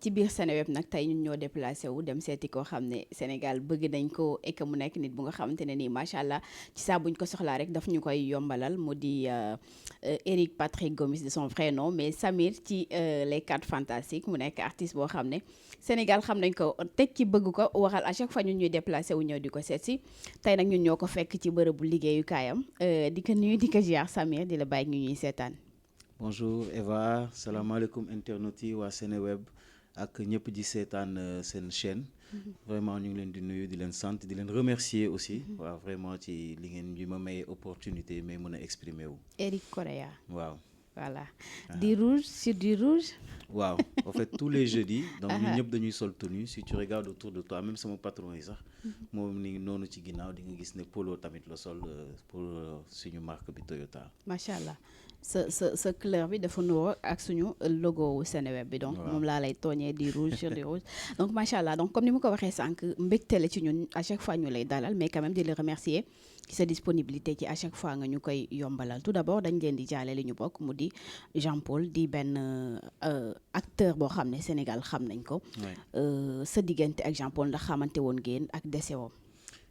ci biir Seneweb nag tey ñun ñoo déplacé wu dem seeti koo xam ne Sénégal bëgg nañ ko et que mu nekk nit bu nga xamante ne nii macha allah ci saa buñ ko soxlaa rek daf ñu koy yombalal mu di Eric Patrick Gomis de son vrai nom mais Samir ci les 4 fantastiques mu nekk artiste boo xam ne Sénégal xam nañ ko teg ci bëgg ko waxal à chaque fois ñun ñuy déplacé wu ñëw di ko seet si tey nag ñun ñoo ko fekk ci bërëbu liggéeyukaayam di ko nuyu di ko ziar Samir di la bàyyi ñu ñuy seetaan. Bonjour Eva, salaamaaleykum internautes yi waa Seneweb ak ñëpp di seetaan seen chaîne. Vraiment ñu ngi leen di nuyu di leen sant di leen remercier aussi. waaw vraiment ci li ngeen di ma may opportunité mais mën a exprimer wu. Eric Correa. waaw. Voilà. Du rouge sur du rouge. waaw en fait tous les jeudis. donc ñun ñëpp dañuy sol tenue si tu regardes autour de toi même sama patron yi sax. moom ni noonu ci ginnaaw di nga gis ne polo tamit la sol pour suñu marque bi Toyota. macha allah sa couleur bi dafa nuroo ak suñu logo wu Seneweb bi donc moom laa lay tooñee di rouge sur du rouge donc macha allah donc comme ni ma ko waxee sànq mbégte la ci ñun à chaque fois ñu lay dalal mais quand même di la remercier ci sa disponibilité ci à chaque fois nga ñu koy yombalal tout d'abord dañ leen di jaale li ñu bokk mu di Jean Paul di benn acteur boo xam ne Sénégal xam nañ ko. sa diggante ak Jean Paul ndax xamante woon ngeen ak décès woom.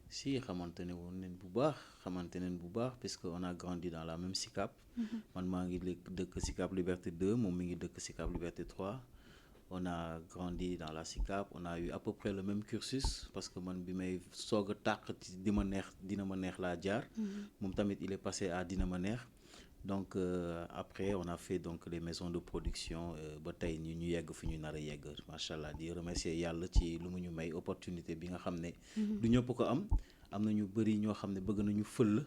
si xamante ne woon neen bu baax puisque on a grandi dans la même SICAP. man maa ngi dëkk SICAP Liberté 2 moom mi ngi dëkk SICAP Liberté 3 on a grandi dans la SICAP on a eu à peu près le même cursus parce que man bi may soog a tàq ci dina ma neex laa jaar. moom tamit il est passé à dina ma neex donc après on a fait donc les maisons de production ba tey ñu yegg fi ñu nar a yegg macha allah di remercier yàlla ci lu mu ñu may opportunité bi nga xam ne. du ñëpp ko am na ñu bëri ñoo xam ne bëgg nañu fël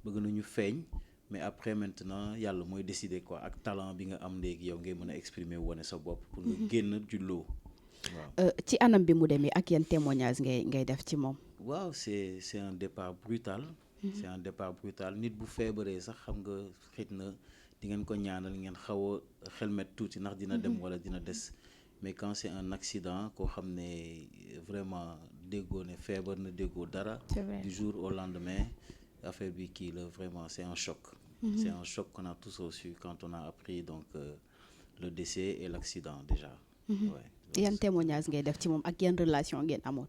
bëgg nañu feeñ mais après maintenant yàlla mooy décider quoi ak talent bi nga am léegi yow ngay mën a exprimer wane sa bopp. pour nga génn ci loo waaw. ci anam bi mu demee ak yan témoignage ngay def ci moom. waaw c'est un départ brutal. c'est un départ brutal nit bu feebaree sax xam nga xëy na di ngeen ko ñaanal ngeen xaw a xelmet tuuti ndax dina dem wala dina des mais quand c'est un accident koo xam ne vraiment déggoo ne feebar na déggoo dara. du jour au lendemain affaire bi kii la vraiment c'est un choc. c'est un choc qu'on a tous reçu quand on a appris donc le décès et l'accident déjà. yan témoignage ngay def ci moom ak yan relation ngeen amoon.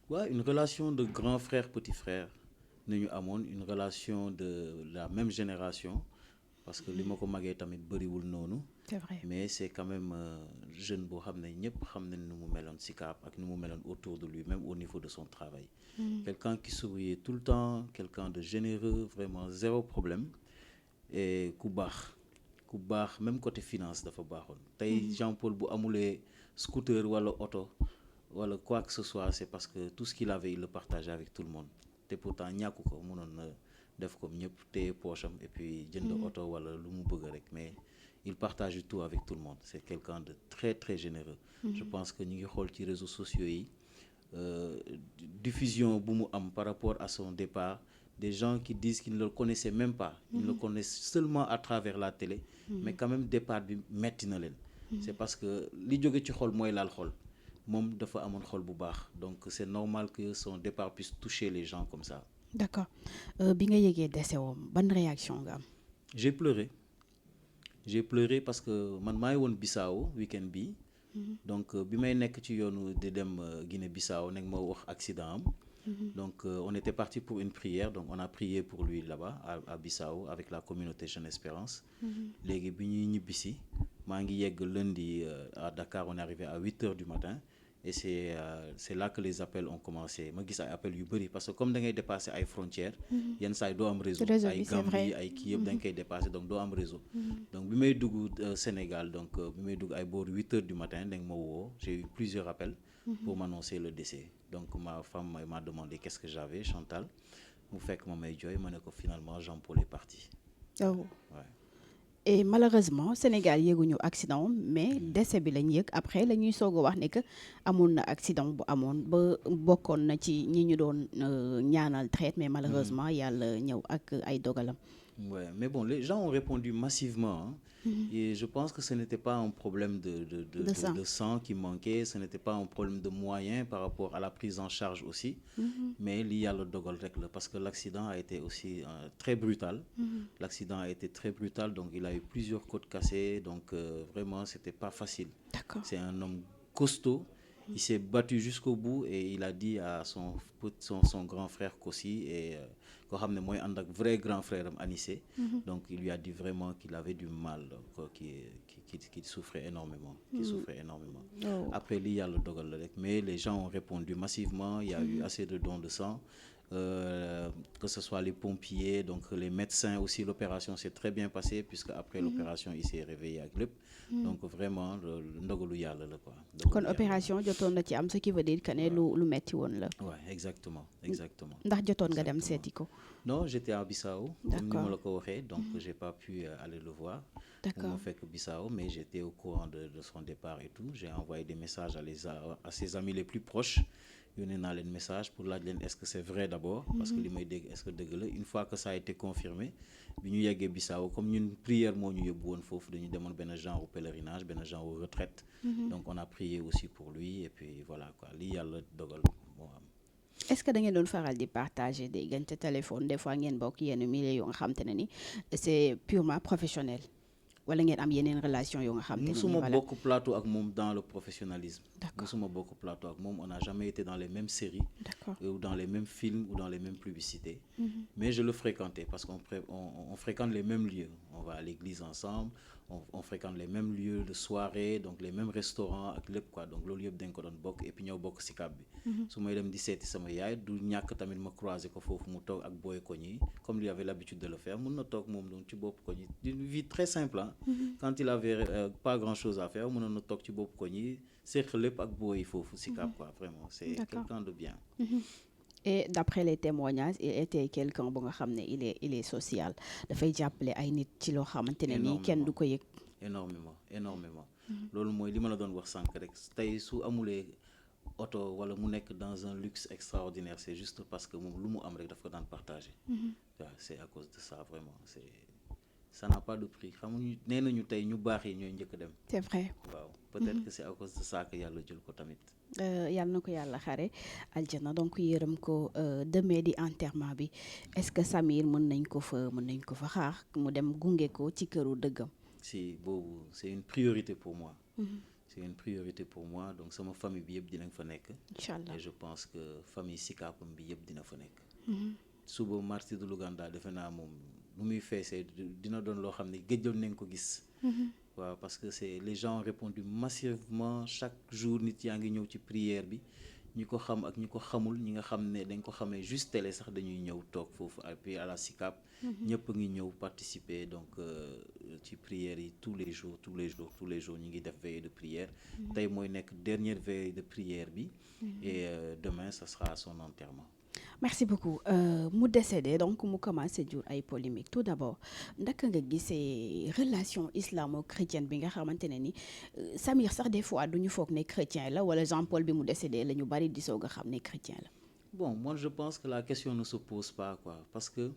waaw une relation de grand frère petit frère. nañu amoon une relation de la même génération parce que li ma ko magee tamit bëriwul noonu. c'est vrai mais c'est quand même jeune boo xam ne ñëpp xam nañ nu mu meloon SICAP ak nu mu meloon autour de lui même au niveau de son travail. quelqu'un qui souriait tout le temps quelqu'un de généreux vraiment zéro problème et ku baax même côté finance dafa baaxoon. tey Jean Paul bu amulee scooter wala oto wala quoi que ce soit c'est parce que tout ce qu'il avait il le partageait avec tout le monde. te pourtant ñàkku ko mënoon na def comme ñëpp téye poche am et puis jënd oto wala lu mu bëgg rek mais il partage tout avec tout le monde c'est quelqu'un de très très généreux. je pense que ñu ngi xool ci réseaux sociaux yi diffusion bu mu am par rapport à son départ des gens qui disent qu'ils ne le connaissaient même pas. ils le connaissent seulement à travers la télé. mais quand même départ bi metti na leen. c'est parce que li jóge ci xol mooy laal xol. moom dafa amoon xol bu baax donc c'est normal que son départ puisse toucher les gens comme ça. d'accord bi nga yëgee décès woom ban réaction nga am. j'ai pleuré parce que man maa ngi woon Bissau week-end bi donc bi may nekk ci yoonu di dem Guinée-Bissau nekk ma wax accident am. donc on était parti pour une prière donc on a prié pour lui là-bas à Bissau avec la communauté Jeune Espérance. léegi bi ñuy ñibbisi maa ngi yegg lundi à Dakar on est arrivé à 8h du matin. et c'est là que les appels ont commencé ma gis ay appels yu bëri parce que comme da ngay dépasser ay frontières. yenn saa yi doo am réseau. ay Gambie ay kii yëpp da nga koy dépasser donc doo am réseau. donc bi may dugg Sénégal donc bi may dugg ay booru 8h du matin da nga ma woo j'ai eu plusieurs appels. pour m'annoncer le décès donc ma femme m'a demandé qu'est-ce que j'avais Chantal mu fekk ma may jooy ma ne ko finalement Jean Paul est parti. oh ouais. Et malheureusement Sénégal yëguñu accident mais décès bi lañ yëg après la ñuy soog a wax ne que amoon na accident bu amoon ba bokkoon na ci ñi ñu doon ñaanal traite mais malheureusement yàlla ñëw ak ay dogalam. Ouais, mais bon les gens ont répondu massivement hein. Et je pense que ce n'était pas un problème de sang qui manquait, ce n'était pas un problème de moyens par rapport à la prise en charge aussi. Mais li yàlla dogal rek la parce que l'accident a été aussi très brutal. L'accident a été très brutal donc il a eu plusieurs côtes cassées donc vraiment c'était pas facile. D'accord. C'est un homme costaud. Il s'est battu jusqu'au bout et il a dit à son grand frère Kossi et koo xam ne mooy ànd ak vrai grand frère am Anissé. Donc il lui a dit vraiment qu'il avait du mal, donc qu'il souffrait énormément. Oh. Après lii yàlla dogal la rek, mais les gens ont répondu massivement. Il y a eu assez de dons de sang. Que ce soit les pompiers, donc les médecins aussi, l'opération s'est très bien passée puisque après l'opération il s'est réveillé ak lépp. Donc vraiment ndogalu yàlla la quoi. kon opération jotoon na ci am, ce qui veut dire que ne lu metti woon la. Ouais, exactement. ndax jotoon nga dem seeti ko. Non, j'étais à Bissau, comme ni ma la ko waxee, donc j'ai pas pu aller le voir. D'accord. Mu fekk Bissau, mais j'étais au courant de son départ et tout. J'ai envoyé des messages à ses amis les plus proches. Yónnee naa leen message pour laaj leen est-ce que c'est vrai d'abord, parce que li may dégg est-ce que dëgg la. Une fois que ça a été confirmé, bi ñu yeggee Bissau, comme ñun prière moo ñu yóbbu woon foofu, dañu demoon benn genre pèlerinage, benn genre retraite. Donc on a prié aussi pour lui et puis voilà quoi, lii yàlla dogal moo am. Est-ce que da ngeen doon faral di partager déggante téléphone des fois ngeen bokk yenn milieu yoo nga xam te ne ni c'est purement professionnel, wala ngeen am yeneen relation yoo nga xam te ne ni Musuma voilà. bokk plateau ak moom dans le professionnalisme. D'accord. Musuma bokk plateau ak moom, on n'a jamais été dans les mêmes séries. D'accord. Ou dans les mêmes films ou dans les mêmes publicités. Mais je le fréquentais parce on fréquente les mêmes lieux. On va à l'église ensemble, on fréquente les mêmes lieux de soirée, donc les mêmes restaurants ak lépp quoi. Donc loolu yëpp dañ ko doon bokk et puis ñoo bokk Sicap bi. Su may dem di seeti sama yaay du ñàkk tamit ma croiser ko foofu mu toog ak booy koñ yi comme il avait l'habitude de le faire, mun na toog moom donc ci bopp koñ yi d'une vie très simple hein. Quand il avait pas grand-chose à faire mënoon na toog ci bopp koñ yi seq lépp ak booy yi foofu Sicap quoi. Vraiment c'est D'accord. quelqu'un de bien. Et d'après les témoignages, il était quelqu'un bu nga xam ne il est social, dafay jàppale ay nit ci loo xamante ne nii kenn du ko yëg. énormément loolu mooy li ma la doon wax sànq rek, tey su amulee oto wala mu nekk dans un luxe extraordinaire, c'est juste parce que moom lu mu am rek daf ko daan partager. waaw c'est à cause de ça vraiment, ça n'a pas de prix. xamuñu nee nañu tey ñu baax yi ñooy njëkk dem. C'est vrai. waaw peut-être que c'est à cause de ça que yàlla jël ko tamit. Yàlla na ko yàlla xare aljana, donc yërëm ko. Demee di enterrement bi, est-ce que Samir mën nañ ko fa xaar mu dem gunge ko ci këru dëggam. Si boobu c'est une priorité pour moi. C'est une priorité pour moi, donc sama famille bi yëpp dinañ fa nekk. Inch'Allah. Et je pense que famille Sicapam bi yëpp dina fa nekk. suba martyr de l'Ouganda defe naa moom bu muy feesee dina doon loo xam ne gëjoon nañ ko gis. waaw parce que les gens ont répondu massivement. Chaque jour nit yaa ngi ñëw ci prière bi, ñi ko xam ak ñi ko xamul, ñi nga xam ne dañ ko xamee juste télé sax dañuy ñëw toog foofu et puis à la Sicap ñëpp a ngi ñëw participer donc ci prière yi tous les jours ñu ngi def veillée de prière. Tey mooy nekk dernière veillée de prière bi et demain ça sera son enterrement. Merci beaucoup. Mu décédé donc mu commencé jur ay polémique. Tout d'abord ndaka nga gisee relation islamo-chrétienne bi nga xamante ne ni Samir sax des fois duñu foog ne chrétien la, wala Jean-Paul bi mu décédé la ñu bari di soog a xam ne chrétien la. Bon, moi je pense que la question ne se pose pas quoi, parce que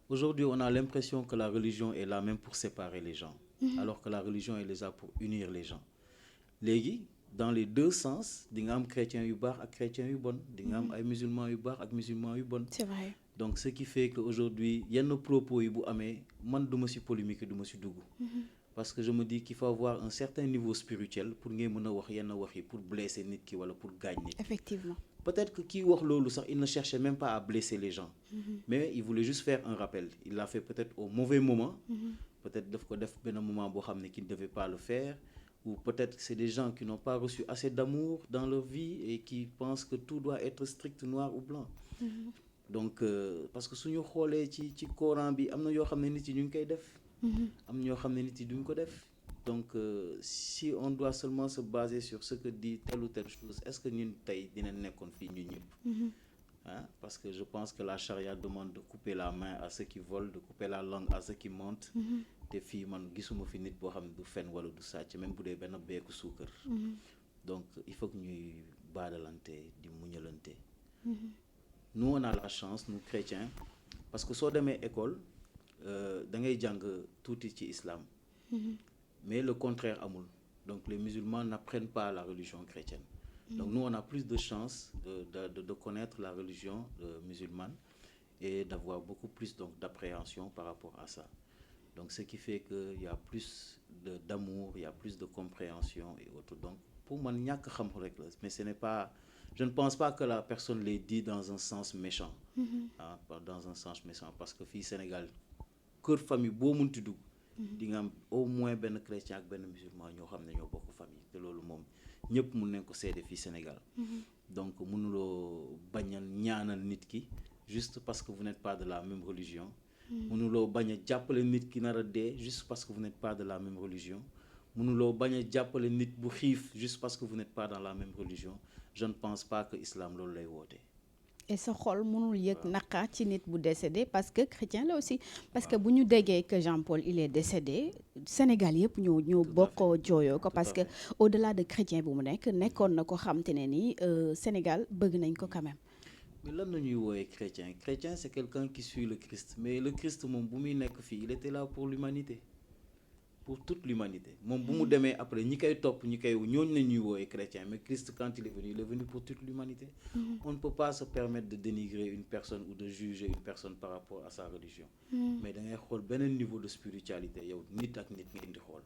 aujourd'hui on a l'impression que la religion est là même pour séparer les gens, alors que la religion est là pour unir les gens. Léegi dans les deux sens di nga am chrétiens yu baax ak chrétiens yu bon, di nga am ay musulmans yu baax ak musulmans yu bon. C'est vrai. Donc ce qui fait que aujourd'hui yenn propos yi bu amee man du ma ci polémique, du ma ci dugg. Parce que je me dis qu'il faut avoir un certain niveau spirituel pour ngay mën a wax yenn wax yi pour blesser nit ki wala pour gaañ nit. Effectivement. Peut-être que kii wax loolu sax il ne cherchait même pas à blesser les gens. Mais il voulait juste faire un rappel. Il l'a fait peut-être au mauvais moment. Peut-être daf ko def benn moment boo xam ne qu'il ne devait pas le faire. Ou peut-être que c'est des gens qui n'ont pas reçu assez d'amour dans leur vie et qui pensent que tout doit être strict, noir ou blanc. Donc parce que suñu xoolee ci Coran bi am na yoo xam ne nit yi ñu ngi koy def. am na yoo xam ne nit yi duñ ko def. Donc si on doit seulement se baser sur ce que dit telle ou telle chose, est-ce que ñun tey dina nekkoon fii ñun ñëpp. Parce que je pense que la charia demande de couper la main à ceux qui volent, de couper la langue à ceux qui mentent. Te fii man gisuma fi nit boo xam ne du fen wala du sàcc, même bu dee benn beeku suukar. Donc il faut que ñuy baadalante di muñalante. Nous on a la chance, nous chrétiens, parce que soo demee école da ngay jàng tuuti ci islam. Mais le contraire amul. Donc les musulmans n'apprennent pas la religion chrétienne. Donc nous on a plus de chance de connaître la religion musulmane et d'avoir beaucoup plus donc d'appréhension par rapport à ça. Donc ce qui fait qu'il y a plus d'amour, il y a plus de compréhension et autres. Donc pour man ñàkk xam rek la mais ce n'est pas je ne pense pas que la personne l'ait dit dans un sens méchant pas dans un sens méchant parce que fii Sénégal kër famille boo munti dugg di nga am au moins benn chrétien ak benn musulman ñoo xam ne ñoo bokk famille te loolu moom ñëpp mun nañ ko seede fii Sénégal donc mënuloo bañ a ñaanal nit ki juste parce que vous n'êtes pas de la même religion mënuloo bañ a jàppale nit ki nar a dee juste parce que vous n'êtes pas de la même religion mënuloo bañ a jàppale nit bu xiif juste parce que vous n'êtes pas dans la même religion je ne pense pas que islam loolu lay woote. et sa xol mënul yëg naqar ci nit bu décédé parce que chrétien la aussi parce que bu ñu déggee que Jean-Paul il est décédé Sénégal yëpp ñoo bokkoo jooyoo ko parce que au-delà de chrétien bu mu nekkoon na ko xam te ne ni Sénégal bëgg nañ ko quand même. mais lan la ñuy woowee chrétien chrétien c'est quelqu'un qui suit le Christ mais le Christ moom bu muy nekk fii il était là pour l'humanité pour toute l'humanité moom bu mu demee après ñi koy topp ñi koy ñooñu la ñuy woowee chrétien mais Christ quand il est venu pour toute l'humanité on ne peut pas se permettre de dénigrer une personne ou de juger une personne par rapport à sa religion mais da ngay xool beneen niveau de spiritualité yow nit ak nit ngeen di xool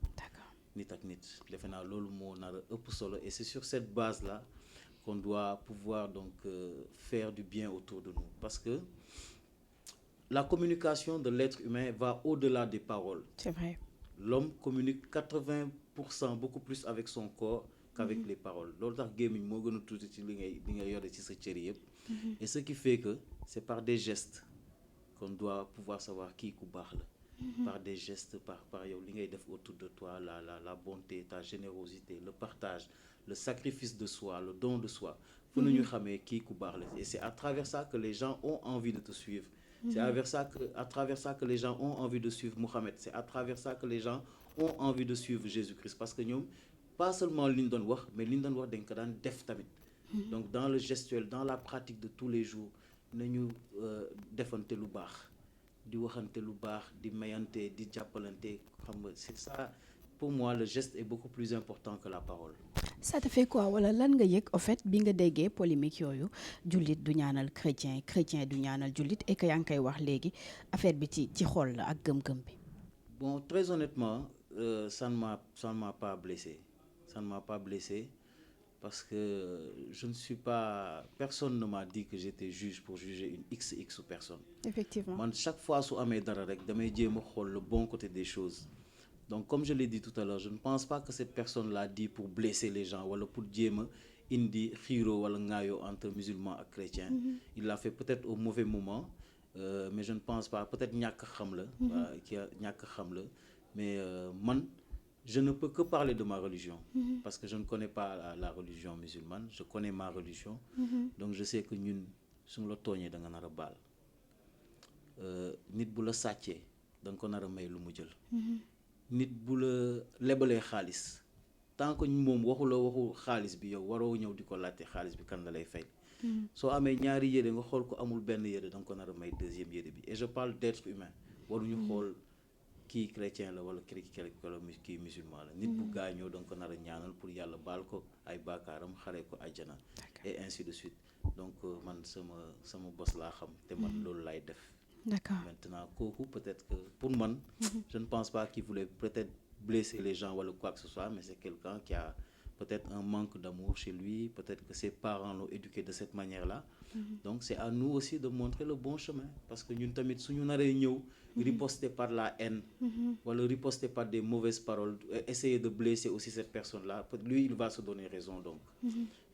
nit ak nit defe naa loolu moo nar a ëpp solo et c'est sur cette base là qu'on doit pouvoir donc faire du bien autour de nous parce que la communication de l'être humain va au-delà des paroles. C'est vrai. L'homme communique 80% beaucoup plus avec son corps qu'avec les paroles loolu tax gémmiñ moo gën a tuuti ci li nga yore ci sa cër yëpp et ce qui fait que c'est par des gestes qu'on doit pouvoir savoir kii ku baax la par des gestes par yow li ngay def autour de toi la bonté ta générosité le partage le sacrifice de soi le don de soi fu nañu xamee kii ku baax la et c'est à travers ça que les gens ont envie de te suivre c'est à travers ça que les gens ont envie de suivre Mohamed c'est à travers ça que les gens ont envie de suivre Jésus-Christ parce que ñoom pas seulement li ñu doon wax mais li ñu doon wax dañ ko daan def tamit donc dans le gestuel dans la pratique de tous les jours nañu defante lu baax di waxante lu baax di mayante di jàppalante xam nga c'est ça pour moi le geste est beaucoup plus important que la parole. ça te fait quoi wala lan nga yëg au fait bi nga déggee polémique yooyu jullit du ñaanal chrétien du ñaanal jullit et que yaa ngi koy wax léegi affaire bi ci xol la ak gëm-gëm bi. bon très honnêtement ça ne m'a pas blessé ça ne m'a pas blessé parce que je ne suis pas personne ne m'a dit que j'étais juge pour juger une XX personne. Effectivement man chaque fois su amee dara rek damay jéem a xool le bon côté des choses. Donc comme je l'ai dit tout à l'heure je ne pense pas que cette personne l'a dit pour blesser les gens wala pour jéem a indi xiiroo wala ŋaayoo entre musulmans ak chrétiens il l'a fait peut-être au mauvais moment mais je ne pense pas peut-être ñàkk xam la ñàkk xam la mais man je ne peux que parler de ma religion parce que je ne connais pas la religion musulmane je connais ma religion donc je sais que ñun suñu la tooñee da nga nar a baal nit bu la sàccee da nga ko nar a may lu mu jël nit bu la lebalee xaalis tant que moom waxu xaalis bi yow waroo ñëw di ko laajte xaalis bi kan la lay fay soo amee ñaari yére nga xool ko amul benn yére da nga ko nar a may deuxième yére bi et je parle d'être humain waruñu xool kii chrétien la wala kii musulman la nit bu gaañoo da nga ko nar a ñaanal pour yàlla baal ko ay baakaaram xare ko àjjana et ainsi de suite donc man sama bos laa xam te man loolu lay def. D'accord. Maintenant kooku peut-être que pour moi je ne pense pas qu'il voulait peut-être blesser les gens ou quoi que ce soit mais c'est quelqu'un qui a peut-être un manque d'amour chez lui peut-être que ses parents l'ont éduqué de cette manière-là donc c'est à nous aussi de montrer le bon chemin parce que ñun tamit suñu naree ñëw riposter par la haine wala riposter par des mauvaises paroles essayer de blesser aussi cette personne-là lui il va se donner raison donc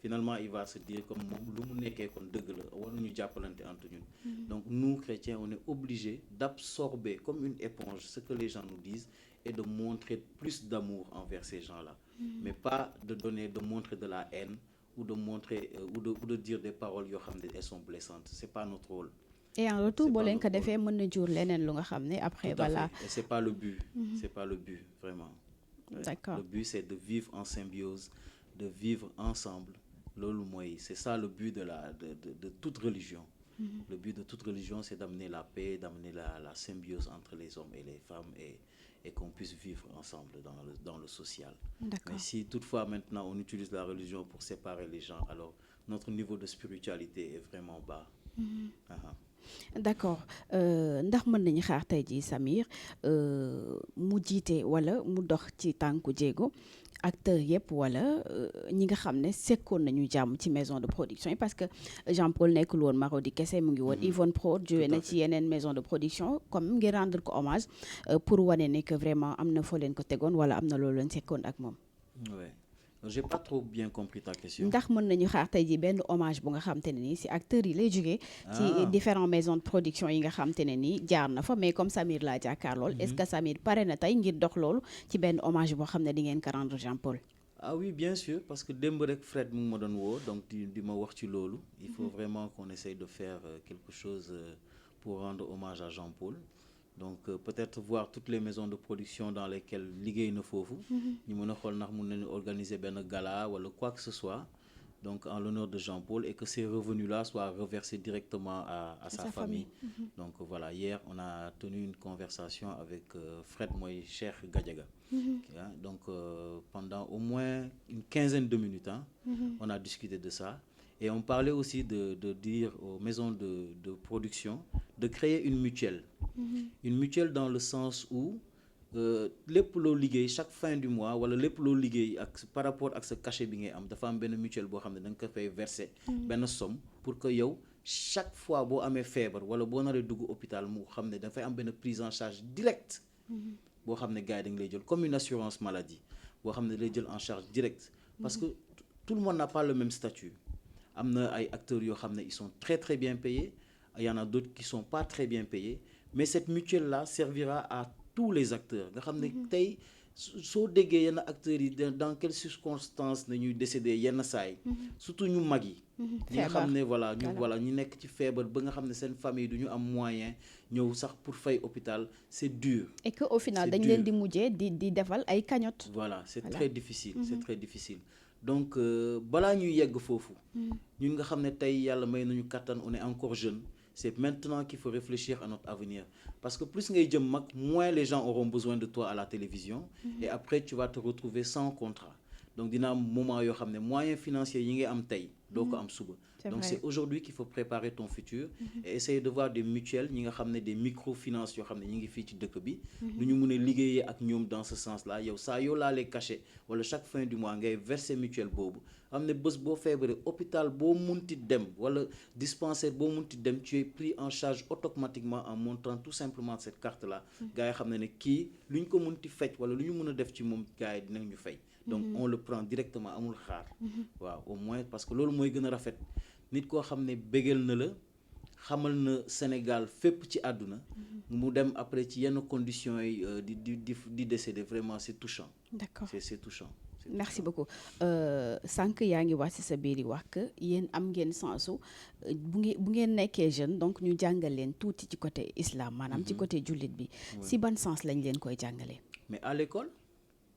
finalement il va se dire comme moom lu mu nekkee kon dëgg la war nañu jàppalante entre ñun donc nous chrétiens on est obligés d'absorber comme une éponge ce que les gens nous disent et de montrer plus d'amour envers ces gens-là mais pas de montrer de la haine ou de montrer ou de dire des paroles yoo xam ne elles sont blessantes c'est pas notre rôle. Et en retour boo leen ko defee mën na jur leneen lu nga xam ne après voilà. Et c'est pas le but c'est pas le but vraiment. D'accord. Le but c'est de vivre en symbiose de vivre ensemble loolu mooy c'est ça le but de toute religion. Le but de toute religion c'est d'amener la paix d'amener la symbiose entre les hommes et les femmes et qu'on puisse vivre ensemble dans le social. D'accord. Mais si toutefois maintenant on utilise la religion pour séparer les gens alors notre niveau de spiritualité est vraiment bas. D'accord ndax mën nañu xaar tey jii Samir mu jiite wala mu dox ci tànku jéego acteurs yëpp wala ñi nga xam ne sekkoon nañu jàmm ci maison de production yi parce que Jean-Paul nekkul woon Marodi kese mu ngi woon Yvonne Prod joué na ci yeneen maison de production comme ngir rendre ko hommage pour wane ne que vraiment am na foo leen ko tegoon wala am na loolu leen sekkoon ak moom. Ouais. J'ai pas trop bien compris ta question. ndax mën nañu xaar tey jii benn hommage bu nga xam te ne nii si acteurs yi lay jógee ci différentes maisons de production yi nga xam te ne nii jaar na fa mais comme Samir laa jàkkaar lool est-ce que Samir pare na tey ngir dox loolu ci benn hommage boo xam ne di ngeen ko rendre Jean-Paul. Ah oui, bien sûr, parce que démb rek Fred mu ngi ma doon woo donc di ma wax ci loolu. Il faut vraiment qu'on essaye de faire quelque chose pour rendre hommage à Jean-Paul. Donc peut-être voir toutes les maisons de production dans lesquelles liggéey na foofu. ñu mën a xool ndax mun nañu organiser benn gala wala quoi que ce soit donc en l'honneur de Jean-Paul et que ces revenus-là soient reversés directement à sa famille. Donc voilà, hier on a tenu une conversation avec Fred mooy Cheikh Gadiaga. Donc pendant au moins une quinzaine de minutes on a discuté de ça et on parlait aussi de dire aux maisons de production de créer une mutuelle. Une mutuelle dans le sens où lépp loo liggéey chaque fin du mois wala lépp loo liggéey ak par rapport ak sa cachet bi ngay am dafa am benn mutuelle boo xam ne da nga ko fay verser benn somme pour que yow chaque fois boo amee feebar wala boo naree dugg hôpital mu xam ne dafay am benn prise en charge directe boo xam ne gars yi dañ lay jël comme une assurance maladie boo xam ne lay jël en charge directe parce que tout le monde n'a pas le même statut. am na ay acteurs yoo xam ne ils sont très très bien payés il y en a d'autres qui sont pas très bien payés mais cette mutuelle là servira à tous les acteurs nga xam ne tey soo déggee yenn acteurs yi dans quelles circonstances nañuy décédé yenn saay surtout ñu mag yi ñi nga xam ne voilà ñu nekk ci feebar ba nga xam ne seen famille du ñu am moyen ñëw sax pour fay hôpital c'est dur et que au final dañ leen di mujjee di defal ay cagnotte. Voilà c'est très difficile c'est très difficile donc balaa ñuy yegg foofu ñun nga xam ne tey yàlla may nañu kattan on est encore jeune. C'est maintenant qu'il faut réfléchir à notre avenir. Parce que plus ngay jëm mag, moins les gens auront besoin de toi à la télévision. Et après, tu vas te retrouver sans contrat. Donc, dina am moment yoo xam ne moyens financiers yi ngay am tey doo ko am suba. Donc, c'est aujourd'hui qu'il faut préparer ton futur et essayer de voir des mutuelles ñi nga xam ne des microfinances yoo xam ne ñi ngi fii ci dëkk bi. lu ñu mën a liggéeyee ak ñoom dans ce sens-là yow saa yoo laalee cachet wala chaque fin du mois ngay verser mutuelle boobu. xam ne bés boo feebaree hôpital boo munti dem wala dispensaire boo munti dem tu es pris en charge automatiquement en montrant tout simplement cette carte là gars yi xam ne kii lu ñu ko munti faj wala lu ñu mën a def ci moom gars yi dinañ ñu fay donc on le prend directement amul xaar waaw au moins parce que loolu mooy gën a rafet nit koo xam ne bégal na la xamal na Sénégal fépp ci àdduna mu dem après ci yenn conditions yi di décéder vraiment c'est touchant. D'accord. C'est touchant. Merci beaucoup sànq yaa ngi wax ci sa biir yi wax que yéen am ngeen sensu bu ngeen nekkee jeune donc ñu jàngal leen tuuti ci côté islam maanaam ci côté jullit bi si ban sens lañ leen koy jàngalee. Mais à l'école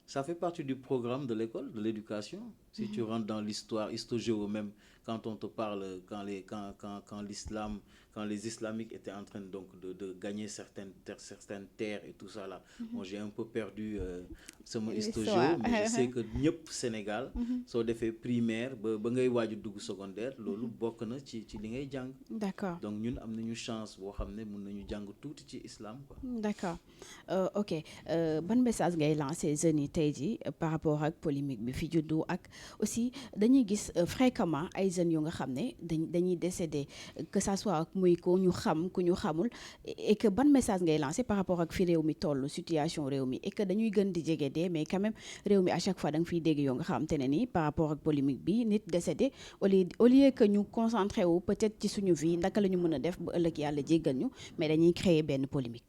ça fait partie du programme de l'école de l'éducation. Si tu rentres dans l'histoire histo-géo même quand on te parle quand l'islam quand les islamiques étaient en train donc de gagner certaines terres et tout ça là. Bon, j'ai un peu perdu sama histo-géo mais je sais que ñëpp Sénégal soo defee primaire ba ngay waaju dugg secondaire loolu bokk na ci li ngay jàng. D'accord. Donc ñun am nañu chance boo xam ne mën nañu jàng tuuti ci islam quoi. D'accord. Ok ban message ngay lancer jeunes yi tey jii par rapport ak polémique bi fi juddu ak aussi dañuy gis fréquemment ay jeunes yu nga xam ne dañuy décédé que ça soit muy ko ñu xam ku ñu xamul et que ban message ngay lancer par rapport ak fi réew mi toll situation réew mi et que dañuy gën di jege dee mais quand même réew mi à chaque fois da nga fiy dégg yoo nga xam te ne nii par rapport ak polémique bi nit décédé au lieu que ñu concentré wu peut-être ci suñu vie ndaka la ñu mën a def ba ëllëg yàlla jéggal ñu mais dañuy créer benn polémique.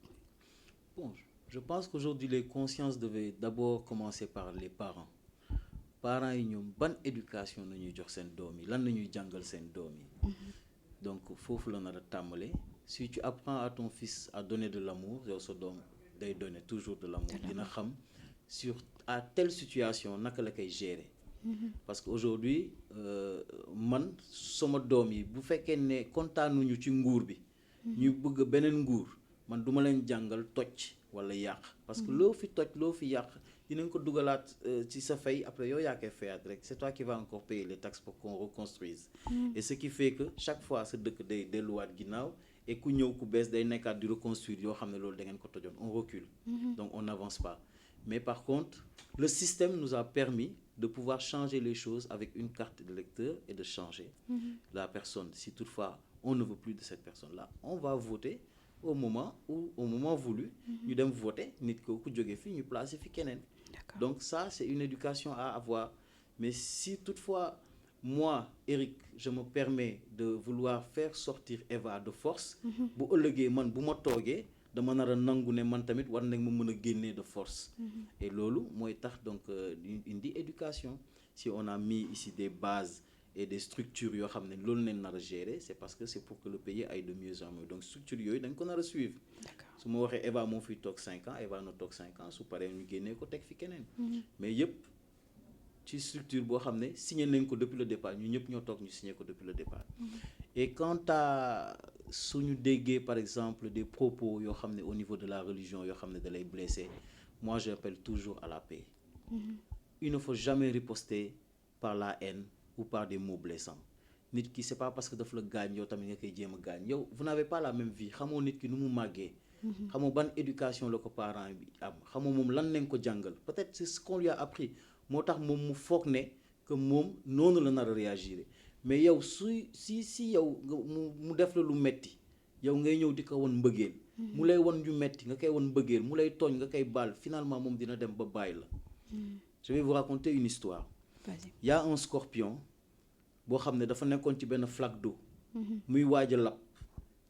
Bon, je pense qu'aujourd'hui les consciences devaient d'abord commencer par les parents yi ñoom ban éducation nañuy jox seen doom yi lan nañuy jàngal seen doom yi donc foofu la nar a tàmbale si tu apprends à ton fils à donner de l'amour yow sa doom day donner toujours de l'amour dina xam sur à telle situation naka la koy gérer parce que aujourd'hui man sama doom yi bu fekkee ne kontaanuñu ci nguur bi ñu bëgg beneen nguur man duma leen jàngal toj wala yàq parce que loo fi toj loo fi yàq dinañ ko dugalaat ci sa fay après yow yaa koy fayaat rek c'est toi qui vas encore payer les taxes pour qu'on reconstruise et ce qui fait que chaque fois sa dëkk day delluwaat ginnaaw et ku ñëw ku bees day nekkaat di reconstruire yoo xam ne loolu da ngeen ko tojoon on recule donc on n'avance pas Mais par contre, le système nous a permis de pouvoir changer les choses avec une carte de lecteur et de changer la personne. Si toutefois on ne veut plus de cette personne-là, on va voter au moment voulu. Nous devons voter, nous devons placer quelqu'un. Donc ça, c'est une éducation à avoir. Mais si toutefois, moi, Eric, je me permets de vouloir faire sortir Eva de force, bu ëllëgee man bu ma toogee dama nar a nangu ne man tamit war nañ ma mën a génnee de force. Et loolu mooy tax donc indi éducation. Si on a mis ici des bases et des structures yoo xam ne loolu leen nar a gérer, c'est parce que c'est pour que le pays aille de mieux en mieux. Donc structure yooyu dañ ko nar a suivre. su ma waxee Eva moo fiy toog 5 ans, Eva na toog 5 ans, su paree ñu génnee ko teg fi keneen. Mais yëpp ci structure boo xam ne signé nañ ko depuis le départ, ñu ñëpp ñoo toog ñu signé ko depuis le départ. Et quant à suñu déggee par exemple des propos yoo xam ne au niveau de la religion yoo xam ne da lay blessé, moi j'appelle toujours à la paix. Il ne faut jamais riposter par la haine ou par des mots blessants. Nit ki c'est pas parce que daf la gaañ yow tamit nga koy jéem a gaañ. Yow vous n'avez pas la même vie, xamoo nit ki nu mu màggee, xamoo ban éducation la ko parent bi am, xamoo moom lan lañ ko jàngal. Peut-être c'est ce qu'on lui a appris moo tax moom mu foog ne que moom noonu la nar a réagir. Mais yow si yow mu def la lu metti, yow ngay ñëw di ko won mbëggeel, mu lay won ñu metti nga koy won mbëggeel, mu lay tooñ nga koy baal, finalement moom dina dem ba bàyyi la. Je vais vous raconter une histoire. Vas-y. Il y a un scorpion boo xam ne dafa nekkoon ci benn flaque d'eau muy waaj a lab.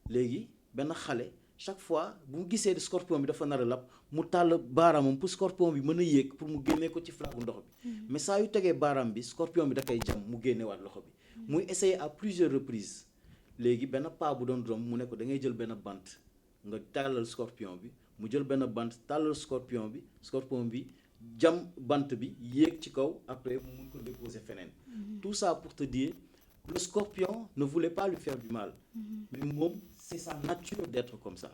Léegi benn xale chaque fois bu mu gisee scorpion bi dafa nar a lab mu tàll baaraamam pour scorpion bi mën a yéeg pour mu génnee ko ci flaque bu ndox bi. Mais saa yu tegee baaraam bi scorpion bi da koy jam mu génnewaat loxo bi. Muy essayer à plusieurs reprises. Léegi benn paa bu doon romb mu ne ko da ngay jël benn bant nga tàllal scorpion bi, mu jël benn bant tàllal scorpion bi jam bant bi yéeg ci kaw, après mu mun ko déposer feneen. Tout ça pour te dire, le scorpion ne voulait pas lui faire du mal, mais moom c'est sa nature d'être comme ça.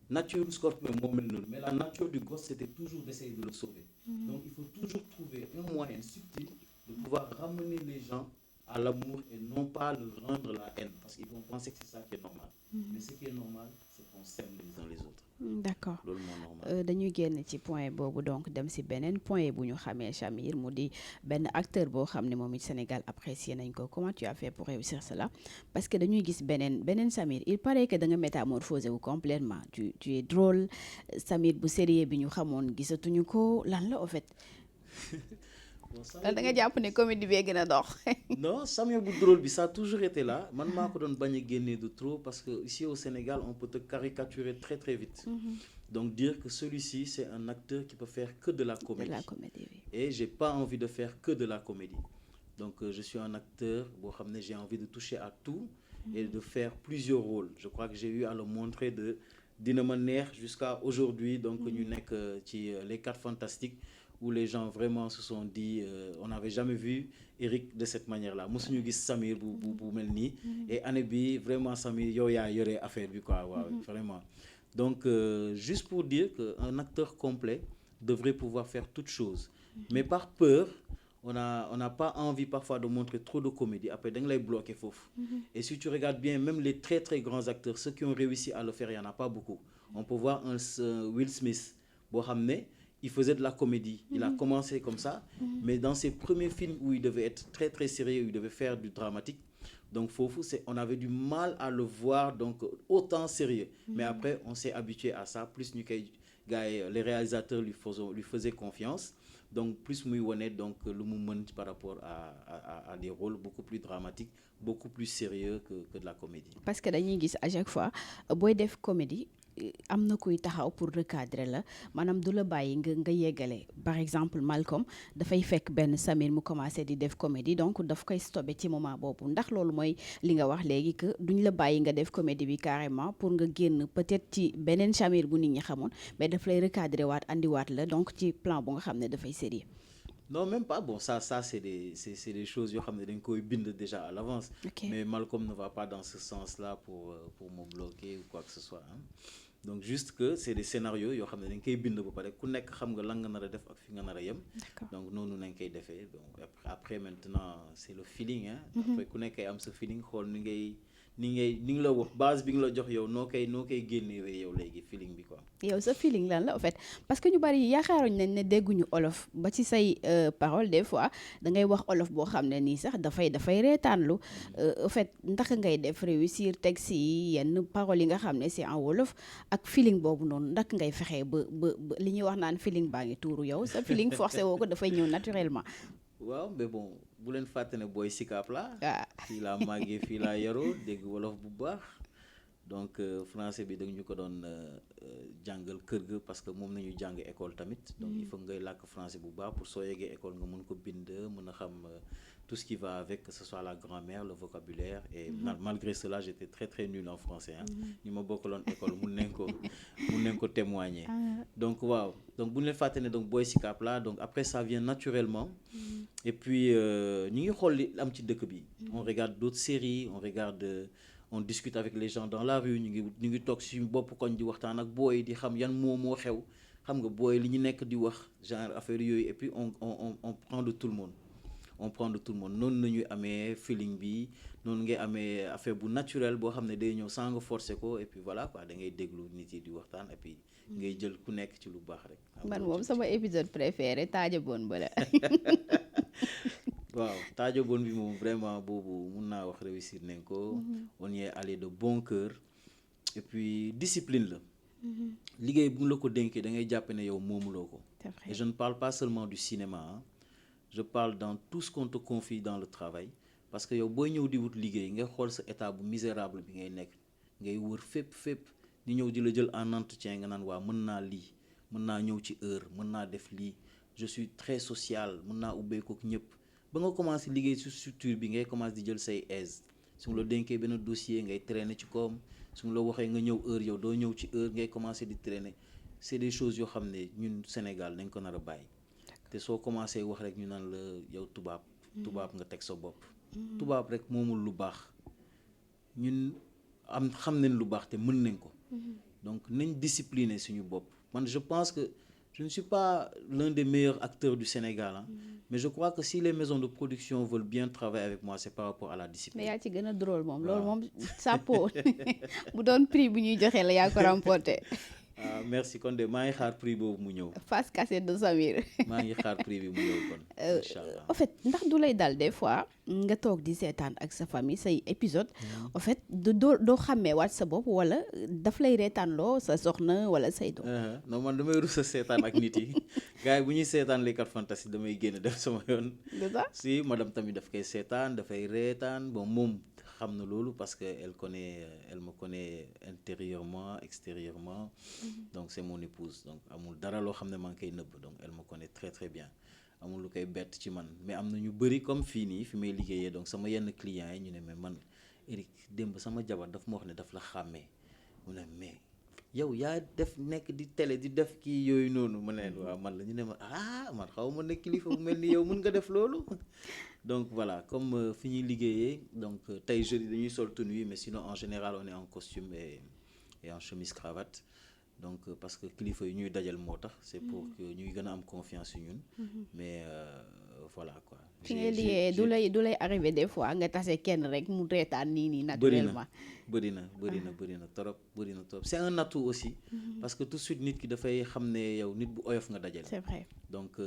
Nature du scorpion moom mel noonu, mais la nature du gosse c'était toujours d'essayer de le sauver. Donc il faut toujours trouver un moyen subtil de pouvoir ramener les gens à l'amour et non pas leur rendre la haine, parce qu'ils vont penser que c'est ça qui est normal. Mais ce qui est normal, c'est qu'on s'aime les uns les autres. D'accord. loolu moo normal. dañuy génn ci point boobu donc dem si beneen point bu ñu xamee Chamir mu di benn acteur boo xam ne moom it Sénégal apprécié nañ ko. Comment tu as fait pour réussir cela? Parce que dañuy gis beneen Chamir, il paraît que da nga métamorphosé wu complètement. Tu es drôle. Chamir bu sérieux bi ñu xamoon gisatuñu ko, lan la en fait? Da nga jàpp ne comédie bee gën a dox. Non, Samir bu drôle bi ça a toujours été là. Man maa ko doon bañ a génne de trop parce que ici au Sénégal on peut te caricaturer très très vite. Donc dire que celui-ci c'est un acteur qui peut faire que de la comédie. De la comédie, oui. Et j'ai pas envie de faire que de la comédie. Donc je suis un acteur boo xam ne j'ai envie de toucher à tout et de faire plusieurs rôles. Je crois que j'ai eu à le montrer de Dina ma neex jusqu'à aujourd'hui. Donc ñu nekk ci les 4 Fantastiques, où les gens vraiment se sont dit on n'avait jamais vu Eric de cette manière-là. Mosuñu gis Samir bu mel nii. Et année bi vraiment Samir yow yaa yore affaire bi quoi, waaw, vraiment. Donc juste pour dire qu'un acteur complet devrait pouvoir faire toutes choses. Mais par peur, on n'a pas envie parfois de montrer trop de comédie. Après, da nga lay bloquer foofu. Et si tu regardes bien, même les très très grands acteurs, ceux qui ont réussi à le faire, il n'y en a pas beaucoup. On peut voir un Will Smith boo xam ne il faisait de la comédie. Il a commencé comme ça, mais dans ses premiers films où il devait être très très sérieux, où il devait faire du dramatique, donc foofu on avait du mal à le voir donc autant sérieux. Mais après on s'est habitué à ça, plus ñu koy gars yi les réalisateurs lui faisaient confiance, donc plus muy wane donc lu mu mën par rapport à des rôles beaucoup plus dramatiques, beaucoup plus sérieux que de la comédie. Parce que dañuy gis à chaque fois booy def comédie am na kuy taxaw pour recadrer la, maanaam du la bàyyi nga yeggale. Par exemple Malcolm dafay fekk benn Samir mu commencé di def comédie, donc daf koy stoppé ci moment boobu. Ndax loolu mooy li nga wax léegi que duñ la bàyyi nga def comédie bi carrément pour nga génn peut-être ci beneen Samir bu nit ñi xamoon, mais daf lay recadrer waat andiwaat la donc ci plan bu nga xam ne dafay sérieux. Non, même pas. Bon, ça c'est des choses yoo xam ne dañ koy bind déjà à l'avance. Okay. Mais Malcolm ne va pas dans ce sens-là pour me bloquer ou quoi que ce soit, hein. Donc juste que c'est des scénarios yoo xam ne dañ koy bind ba pare ku nekk xam nga lan nga nar a def ak fi nga nar a yem. Donc noonu nañ koy defee. Donc après maintenant c'est le feeling, hein. Après ku nekk ay am sa feeling xool ni ni nga la wax base bi nga la jox yow noo koy génnewee yow léegi feeling bi quoi. yow sa feeling lan la en fait parce que ñu bari yaakaaruñ nañ ne dégguñu olof ba ci say parole des fois da ngay wax olof boo xam ne nii sax dafay reetaanlu en fait ndax ngay def réussir texte yi yenn paroles yi nga xam ne c'est en wolof ak feeling boobu noonu ndax ngay fexee ba li ñuy wax naan feeling baa ngi tuuru yow sa feeling forcé woo ko dafay ñëw naturellement. waaw mais bon bu leen fàtte ne booy Sicap la fii laa màggee fii laa yaroo dégg wolof bu baax donc français bi da ñu ko doon jàngal kër ga parce que moom nañu jàng école tamit donc il faut ngay làkk français bu baax pour soo yeggee école nga mën ko bind mën a xam tout ce qui va avec, que ce soit la grammaire, le vocabulaire et malgré cela j'étais très très nul en français ñu ma bokkaloon école mun nañ ko témoigner donc waaw donc bu ñu leen fàtte ne donc booy Sicap la donc après ça vient naturellement et puis ñu ngi xool li am ci dëkk bi on regarde d'autres séries on discute avec les gens dans la rue ñu ngi toog suñu bopp koñ di waxtaan ak booy di xam yan moo xew xam nga booy li ñu nekk di wax genre affaire yooyu et puis on prend de tout le monde noonu nañuy amee feeling bi noonu ngay amee affaire bu naturel boo xam ne day ñëw sans nga forcer ko et puis voilà quoi da ngay déglu nit yi di waxtaan et puis ngay jël ku nekk ci lu baax rek. man moom sama épisode préféré Taaja Bon ba la. waaw Taaja Bon bi moom vraiment boobu mun naa wax réussir nañ ko. on y est allé de bon cœur et puis discipline la. liggéey bu la ko dénkee da ngay jàpp ne yow moomuloo ko. et je ne parle pas seulement du cinéma je parle dans tout ce qu'on te confie dans le travail parce que yow booy ñëw di wut liggéey nga xool sa état bu misérable bi ngay nekk ngay wër fépp di ñëw di la jël en entretien nga naan waa mën naa lii mën naa ñëw ci heure mën naa def lii je suis très social mën naa ubbeeku ak ñëpp ba nga commencé liggéey ci structure bi ngay commencé di jël say aise su ma la dénkee benn dossier ngay traîner ci koom su ma la waxee nga ñëw heure yow doo ñëw ci heure ngay commencé di traîner c'est des choses yoo xam ne ñun Sénégal nañ ko nar a bàyyi te soo commencé wax rek ñu naan la yow tubaab nga teg sa bopp tubaab rek moomul lu baax ñun xam nañ lu baax te mën nañ ko donc nañ discipliner suñu bopp man je pense que je ne suis pas l'un des meilleurs acteurs du Sénégal mais je crois que si les maisons de production veulent bien travailler avec moi c'est par rapport à la discipline. mais yaa ci gën a drôle moom loolu moom sàppo bu doon prix bu ñuy joxe la yaa ko remporté. merci kon de maa ngi xaar prix boobu mu ñëw. face cassette de Samir. maa ngi xaar prix bi mu ñëw kon. inchallah en fait ndax du lay dal des fois nga toog di seetaan ak sa famille say épisode en fait doo xàmmee waat sa bopp wala daf lay reetaanloo sa soxna wala say doom. non man damay rus a seetaan ak nit yi gars yi bu ñuy seetaan les 4 fantastiques damay génn def sama yoon. si madame tamit daf koy seetaan dafay reetaan bon moom. xam na loolu parce que elle me connaît intérieurement extérieurement donc c'est mon épouse donc amul dara loo xam ne maa ngi koy nëbb donc elle me connaît très très bien amul lu koy bett ci man mais am na ñu bëri comme fii nii fi may liggéeyee donc sama yenn clients yi ñu ne mais man Eric démb sama jabar daf ma wax ne daf la xàmmee mu ne mais yow yaa def nekk di télé di def kii yooyu noonu ma ne waaw man la ñu ne ma man xaw ma ne kilifa bu mel ni yow mën nga def loolu donc voilà comme fi ñuy liggéeyee donc tey jeudi dañuy sol tenue mais sinon en général on est en costume et en chemise cravate donc parce que kilifa yi ñuy dajal moo tax c'est pour que ñuy gën a am confiance ci ñun mais voilà quoi. fi ngay liggéeyee du lay arrivé des fois nga tase kenn rek mu reetaan nii naturellement. bëri na trop c'est un atout aussi parce que tout de suite nit ki dafay xam ne yow nit bu oyof nga dajal. c'est vrai donc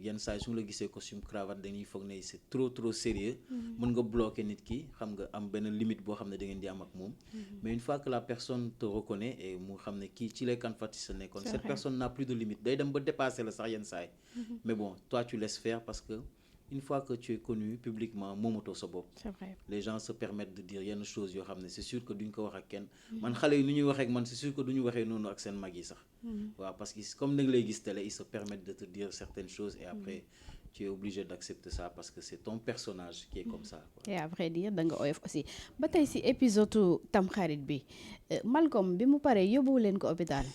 yenn saa yi su ma la gisee costume cravate dañuy foog ne c'est trop sérieux mën nga bloquer nit ki xam nga am benn limite boo xam ne da ngeen di am ak moom mais une fois que la personne te reconnaît et mu xam ne kii ci les Kan Fatih sa nekkoon cette personne n'a plus de limite day dem ba dépasser la sax yenn saa yi mais bon toi tu laisses faire parce que une fois que tu es connu publiquement moomatoo sa bopp. c'est vrai les gens se permettent de dire yenn choses yoo xam ne c'est sûr que duñ ko wax ak kenn man xale yi nu ñuy waxee ak man c'est sûr que duñu waxee noonu ak seen mag yi sax waaw parce que comme da nga lay gis télé ils se permettent de te dire certaines choses et après tu es obligé d'accepter ça parce que c'est ton personnage qui est comme ça quoi. et après dire da nga oyof aussi ba tey si épisode Tamxarit bi Malcolm bi mu paree yóbbuwu leen ko hôpital.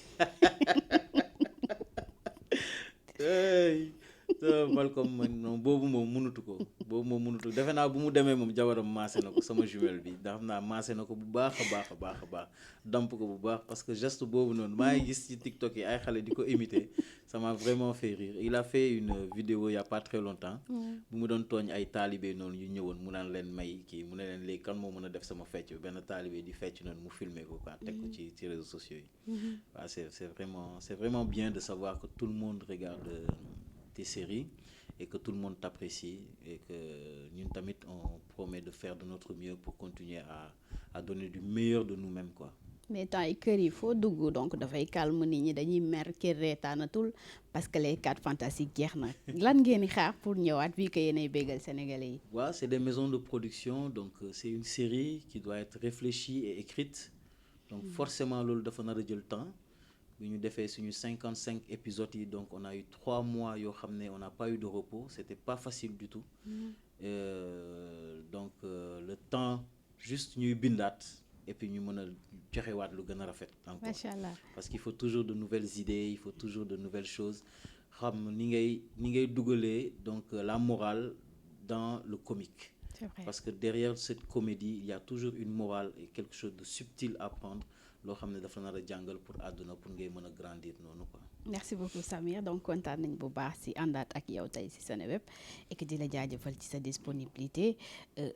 Malcolm man non boobu moom mënutu ko defe naa bu mu demee moom jabaram maase na ko sama jumelle bi ndax xam naa maase na ko bu baax a baax a baax a baax damp ko bu baax parce que geste boobu noonu maa ngi gis ci TikTok yi ay xale di ko imiter ça m'a vraiment fait rire il a fait une vidéo il y a pas très longtemps bu mu doon tooñ ay taalibe noonu yu ñëwoon mu naan leen may kii mu ne leen léegi kan moo mën a def sama fecc benn taalibe di fecc noonu mu filmer ko quoi teg ko ci réseaux sociaux yi waaw c'est vraiment bien de savoir que tout le monde regarde tes séries et que tout le monde t'apprécie et que ñun tamit on promet de faire de notre mieux pour continuer à donner du meilleur de nous-mêmes quoi. mais temps yi kër yi foo dugg donc dafay calme nit ñi dañuy mer kër reetaanatul parce que les 4 fantastiques jeex na lan ngeen di xaar pour ñëwaat vu que yéenay bégal sénégalais yi. waaw c'est des maisons de production donc c'est une série qui doit être réfléchie et écrite donc forcément loolu dafa nar a jël temps. bi ñu defee suñu 55 épisodes yi donc on a eu 3 mois yoo xam ne on n'a pas eu de repos c'était pas facile du tout donc le temps juste ñuy bindaat et puis ñu mën a joxewaat lu gën a rafet encore macha allah parce qu'il faut toujours de nouvelles idées il faut toujours de nouvelles choses xam ni ngay dugalee donc la morale dans le comique c'est vrai. Parce que derrière cette comédie il y a toujours une morale et quelque chose de subtil à prendre loo xam ne dafa nar a jàngal pour àdduna pour ngay mën a grandir noonu quoi. merci beaucoup Samir donc kontaan nañ bu baax si àndaat ak yow tey si Seneweb et que di la jaajëfal ci sa disponibilité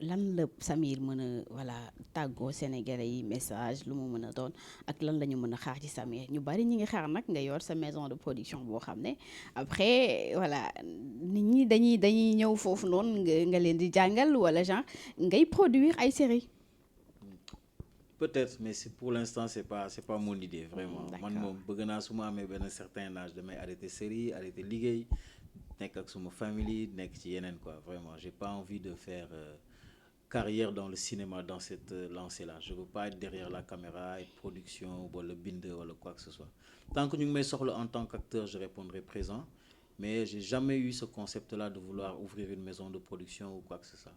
lan la Samir mën a voilà tàggoo Sénégalais yi message lu mu mën a doon ak lan la ñu mën a xaar ci Samir ñu bari ñi ngi xaar nag nga yor sa maison de production boo xam ne après voilà nit ñi dañuy ñëw foofu noonu nga leen di jàngal wala genre ngay produire ay séries. Peut-être mais pour l'instant c'est pas mon idée vraiment man moom bëgg naa su ma amee benn certain âge damay arrêter série arrêter liggéey nekk ak suma famille nekk ci yeneen quoi vraiment j'ai pas envie de faire carrière dans le cinéma dans cette lancée-là je veux pas être derrière la caméra être production wala bind wala quoi que ce soit tant que ñu ngi may soxla en tant qu'acteur je répondrai présent mais j'ai jamais eu ce concept-là de vouloir ouvrir une maison de production ou quoi que ce soit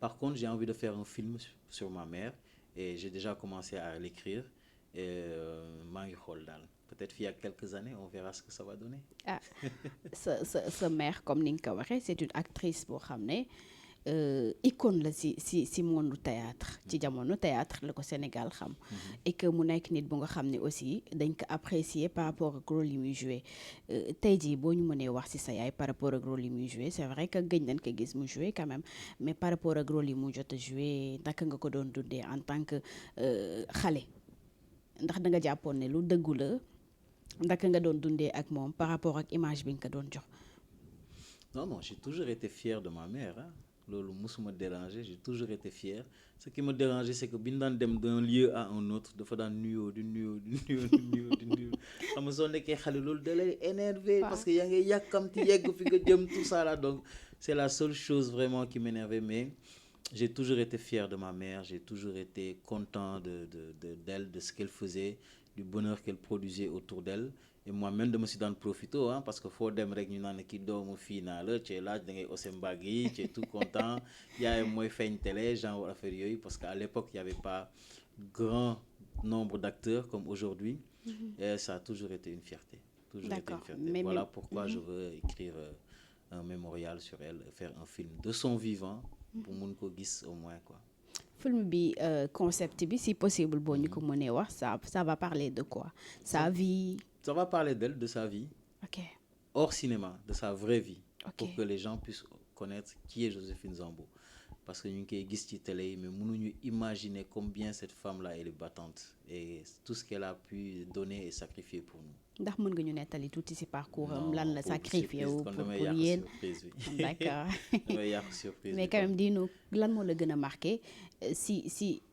par contre j'ai envie de faire un film sur ma mère et j'ai déjà commencé à l'écrire et maa ngi xool daal peut-être fii ak quelques années on verra ce que ça va donner. ah sa mère comme ni nga ko waxee c'est une actrice boo xam ne icône la si monde théâtre ci jamono théâtre la ko Sénégal xam et que mu nekk nit bu nga xam ne aussi dañ ko apprécier par rapport ak rôle yi muy joué tey jii boo ñu mënee wax ci sa yaay par rapport ak rôle yi muy joué c'est vrai que gëj nañ ko gis mu joué quand même mais par rapport ak rôle yi mu jot a joué naka nga ko doon dundee en tant que xale ndax da nga jàppoon ne lu dëggu la ndaka nga doon dundee ak moom par rapport ak image bi nga ko doon jox. non j'ai toujours été fier de ma mère hein. Loolu musuma déranger j'ai toujours été fier ce qui me dérangeait c'est que bi ñu daan dem d'un lieu à un autre dafa daan nuyoo xam nga soo nekkee xale loolu da lay énervé parce que yaa ngi yàkkamti yegg fi nga jëm tout ça là donc c'est la seule chose vraiment qui m'énervait mais j'ai toujours été fier de ma mère j'ai toujours été content d'elle de ce qu'elle faisait du bonheur qu'elle produisait autour d'elle et moi-même dama si daan profité ah parce que foo dem rek ñu naan ki doomu fii naa la ci laaj da ngay ose mbagg yi ci tout content yaayam mooy feeñ télé genre affaire yooyu parce que à l'époque il y avait pas grand nombre d'acteurs comme aujourd'hui et ça a toujours été une fierté mais voilà pourquoi je veux écrire un mémorial sur elle faire un film de son vivant pour mun ko gis au moins quoi. Film bi concept bi si possible boo ñu ko mënee wax ça va parler de quoi sa vie. Ça va parler d'elle, de sa vie, hors cinéma, de sa vraie vie, pour que les gens puissent connaître qui est Joséphine Zambo. Parce que nous avons vu ci télé, mais nous pouvons imaginer combien cette femme-là elle est battante et tout ce qu'elle a pu donner et sacrifier pour nous. ndax mën nga ñu nettali tuuti ci parcours am lan la sacrifié wu pour yéen d'accord mais quand même dis-nous lan moo la gën a marqué si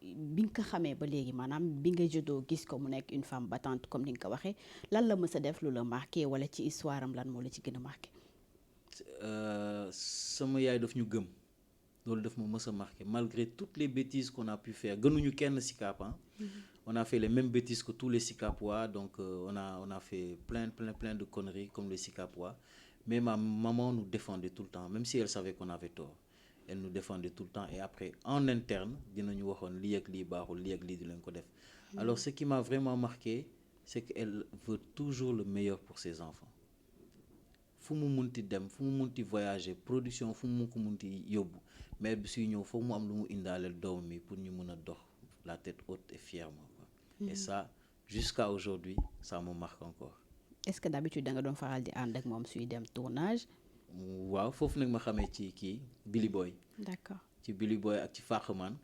bi nga ko xamee ba léegi maanaam bi nga juddoo gis ko mu nekk une femme battante comme ni nga ko waxee lan la mës a def lu la marqué wala ci histoire am lan moo la ci gën a marqué. sama yaay daf ñu gëm loolu daf ma mës a marqué malgré toutes les bêtises qu'on a pu faire gënuñu kenn Sicap on a fait les mêmes bêtises que tous les Sicapois donc on a fait plein de conneries comme les Sicapois mais ma maman nous défendait tout le temps même si elle savait qu'on avait tort elle nous défendait tout le temps et après en interne dinañu waxoon lii ak lii baaxul lii ak lii di leen ko def alors ce qui m'a vraiment marqué c'est qu'elle veut toujours le meilleur pour ses enfants fu mu munti dem fu mu munti voyager production fu mu ko munti yóbbu mère bi suy ñëw foog mu am lu mu indaaleel doom mi pour ñu mën a dox la tête haute et fièrement quoi. Et ça jusqu'à aujourd'hui ça me marque encore. est-ce que d'habitude da nga doon faral di ànd ak moom suy dem tournage. waaw foofu nag ma xamee ci kii Billy Boy. D'accord. ci Billy Boy ak ci Fakhaman.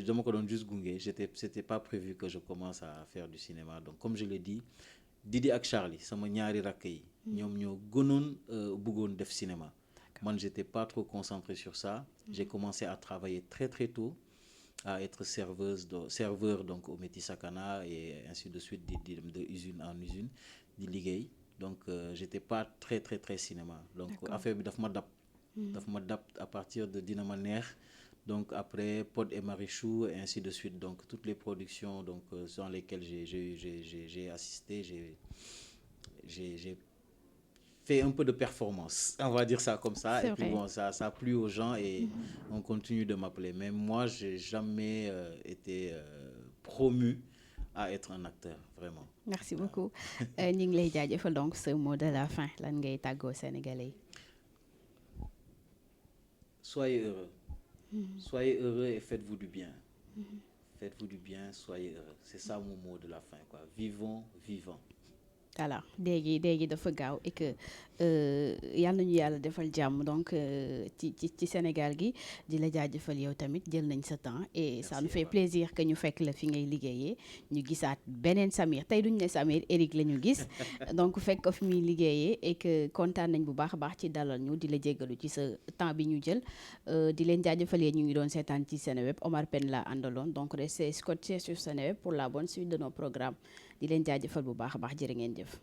dama ko doon juste gunge c'était pas prévu que je commence à faire du cinéma donc comme je l'ai dit Didi ak Charlie sama ñaari rakk yi. ñoom ñoo gënoon bëggoon def cinéma. man j'étais pas trop concentré sur ça. J'ai commencé à travailler très très tôt à être serveur donc au Métis Sakana et ainsi de suite di dem de usine en usine di liggéey donc j'étais pas très très très cinéma donc affaire bi daf ma dab à partir de Dina ma neex donc après Pod et Marichou et ainsi de suite donc toutes les productions donc dans lesquelles j'ai assisté j'ai fait un peu de performance, on va dire ça comme ça. C'est et puis vrai. bon, ça a plu aux gens et on continue de m'appeler. Mais moi, j'ai jamais été promu à être un acteur, vraiment. Merci beaucoup. ñu ngi lay jaajëfal donc ce mot de la fin lan ngay tàggoo Sénégalais yi. Soyez heureux. Soyez heureux et faites-vous du bien. Faites-vous du bien, soyez heureux. C'est ça mon mot de la fin, quoi. Vivons, vivants. Voilà léegi dafa gaaw et que yal nañu yàlla defal jàmm donc ci Sénégal gi di la jaajëfal yow tamit jël nañ sa temps et ça nous fait plaisir que ñu fekk la fi ngay liggéeyee ñu gisaat beneen Samir tey duñ ne Samir Eric la ñu gis donc fekk ko fi muy liggéeyee et que kontaan nañ bu baax a baax ci dalal ñu di la jéggalu ci sa temps bi ñu jël di leen jaajëfalee ñu ngi doon seetaan ci Seneweb Omar Pène la àndaloon donc restez scotchés sur Seneweb pour la bonne suite de nos programmes di leen jaajëfal bu baax a baax jërë ngeen jëf